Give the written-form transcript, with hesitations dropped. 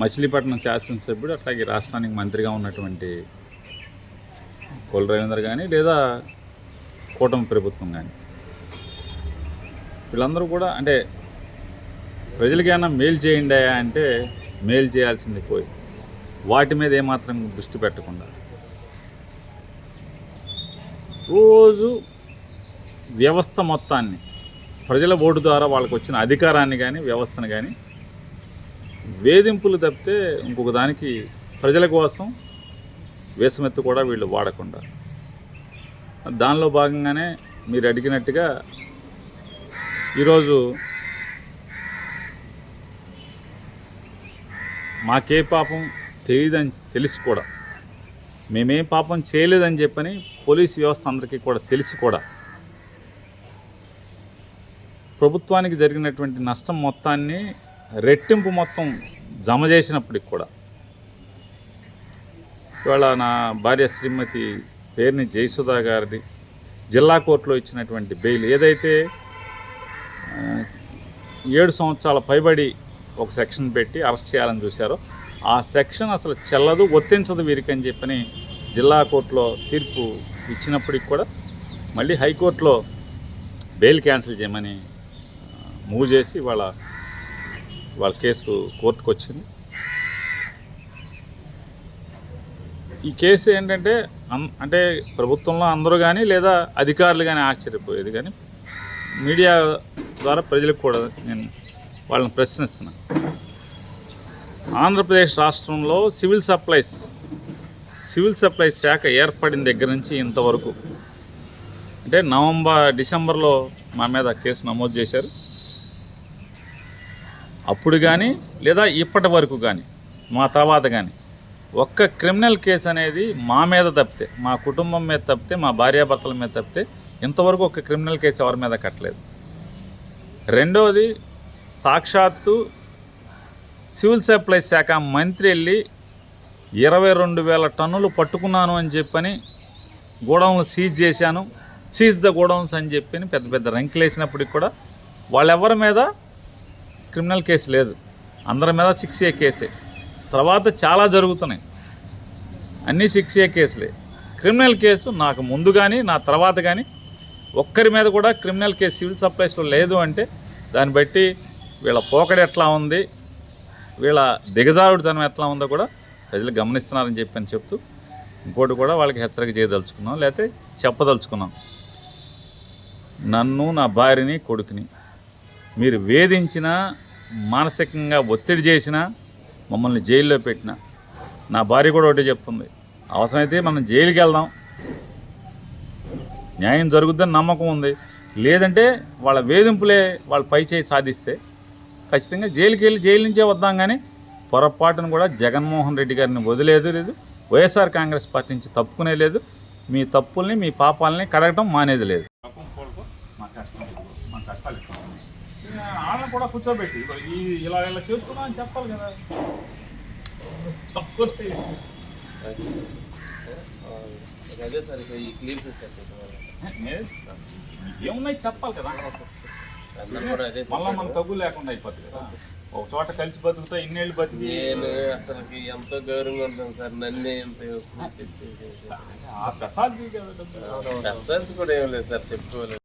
మచిలీపట్నం శాసనసభ్యుడు అట్లాగే రాష్ట్రానికి మంత్రిగా ఉన్నటువంటి కొల్లు రవీంద్ర కానీ లేదా కూటమి ప్రభుత్వం కానీ వీళ్ళందరూ కూడా అంటే ప్రజలకైనా మేలు చేయండి అంటే మేలు చేయాల్సింది పోయి వాటి మీద ఏమాత్రం దృష్టి పెట్టకుండా రోజు వ్యవస్థ మొత్తాన్ని ప్రజల ఓటు ద్వారా వాళ్ళకు వచ్చిన అధికారాన్ని కానీ వ్యవస్థను కానీ వేధింపులు తప్పితే ఇంకొక దానికి ప్రజల కోసం వేసమెత్తు కూడా వీళ్ళు వాడకుండా దానిలో భాగంగానే మీరు అడిగినట్టుగా ఈరోజు మాకే పాపం తెలియదని తెలిసి కూడా మేమేం పాపం చేయలేదని చెప్పని పోలీస్ వ్యవస్థ అందరికీ కూడా తెలిసి కూడా ప్రభుత్వానికి జరిగినటువంటి నష్టం మొత్తాన్ని రెట్టింపు మొత్తం జమ చేసినప్పటికి కూడా ఇవాళ నా భార్య శ్రీమతి పేరుని జయసుధా గారిని జిల్లా కోర్టులో ఇచ్చినటువంటి బెయిల్ ఏదైతే 7 సంవత్సరాల పైబడి ఒక సెక్షన్ పెట్టి అరెస్ట్ చేయాలని చూశారో ఆ సెక్షన్ అసలు చెల్లదు వర్తించదు వీరికి అని చెప్పని జిల్లా కోర్టులో తీర్పు ఇచ్చినప్పటికి కూడా మళ్ళీ హైకోర్టులో బెయిల్ క్యాన్సిల్ చేయమని మూవ్ చేసి వాళ్ళ కేసుకు కోర్టుకు వచ్చింది. ఈ కేసు ఏంటంటే అంటే ప్రభుత్వంలో అందరూ కానీ లేదా అధికారులు కానీ ఆశ్చర్యపోయేది కానీ మీడియా ద్వారా ప్రజలకు కూడా నేను వాళ్ళని ప్రశ్నిస్తున్నాను. ఆంధ్రప్రదేశ్ రాష్ట్రంలో సివిల్ సప్లైస్ శాఖ ఏర్పడిన దగ్గర నుంచి ఇంతవరకు అంటే డిసెంబర్లో మా మీద కేసు నమోదు చేశారు. అప్పుడు కానీ లేదా ఇప్పటి వరకు కానీ మా తర్వాత కానీ ఒక్క క్రిమినల్ కేసు అనేది మా మీద తప్పితే మా కుటుంబం మీద తప్పితే మా భార్యాభర్తల మీద తప్పితే ఇంతవరకు ఒక క్రిమినల్ కేసు ఎవరి మీద కట్టలేదు. రెండవది సాక్షాత్తు సివిల్ సప్లైస్ శాఖ మంత్రి వెళ్ళి 22,000 టన్నులు పట్టుకున్నాను అని చెప్పని గోడౌన్లు సీజ్ ద గోడౌన్స్ అని చెప్పి పెద్ద పెద్ద రంకులు వేసినప్పటికి కూడా వాళ్ళెవరి మీద క్రిమినల్ కేసు లేదు. అందరి మీద 6A కేసే. తర్వాత చాలా జరుగుతున్నాయి, అన్నీ 6A కేసులే. క్రిమినల్ కేసు నాకు ముందు కానీ నా తర్వాత కానీ ఒక్కరి మీద కూడా క్రిమినల్ కేసు సివిల్ సప్లైస్లో లేదు అంటే దాన్ని బట్టి వీళ్ళ పోకడ ఎట్లా ఉంది, వీళ్ళ దిగజారుడుతనం ఎట్లా ఉందో కూడా ప్రజలు గమనిస్తున్నారని చెప్పని చెప్తూ ఇంకోటి కూడా వాళ్ళకి హెచ్చరిక చేయదలుచుకున్నాం, లేకపోతే చెప్పదలుచుకున్నాం. నన్ను నా భార్యని కొడుకుని మీరు వేధించినా మానసికంగా ఒత్తిడి చేసినా మమ్మల్ని జైల్లో పెట్టినా నా భార్య కూడా ఒకటే చెప్తుంది, అవసరమైతే మనం జైలుకి వెళ్దాం, న్యాయం జరుగుద్దని నమ్మకం ఉంది, లేదంటే వాళ్ళ వేధింపులే వాళ్ళ పై చేయి సాధిస్తే ఖచ్చితంగా జైలుకి వెళ్ళి జైలు నుంచే వద్దాం. కానీ పొరపాటును కూడా జగన్మోహన్ రెడ్డి గారిని వదిలేదు లేదు, వైఎస్ఆర్ కాంగ్రెస్ పార్టీ నుంచి తప్పుకునే లేదు, మీ తప్పుల్ని మీ పాపాలని కడగటం మానేది లేదు. మా కష్టాలు వాళ్ళని కూడా కూర్చోబెట్టి ఇలా చేసుకున్నా అని చెప్పాలి కదా. అదే సార్ ఈ క్లీన్ ఏమున్నాయి చెప్పాలి కదా. మళ్ళీ మన తగ్గు లేకుండా అయిపోతుంది కదా. ఒక చోట కలిసి బతుకుతా ఇన్నేళ్ళు బతికి అసలు ఎంతో గౌరవంగా ఉంటాం సార్. నన్ను ప్రసాద్ కూడా ఏం లేదు సార్, చెప్పుకోలేదు.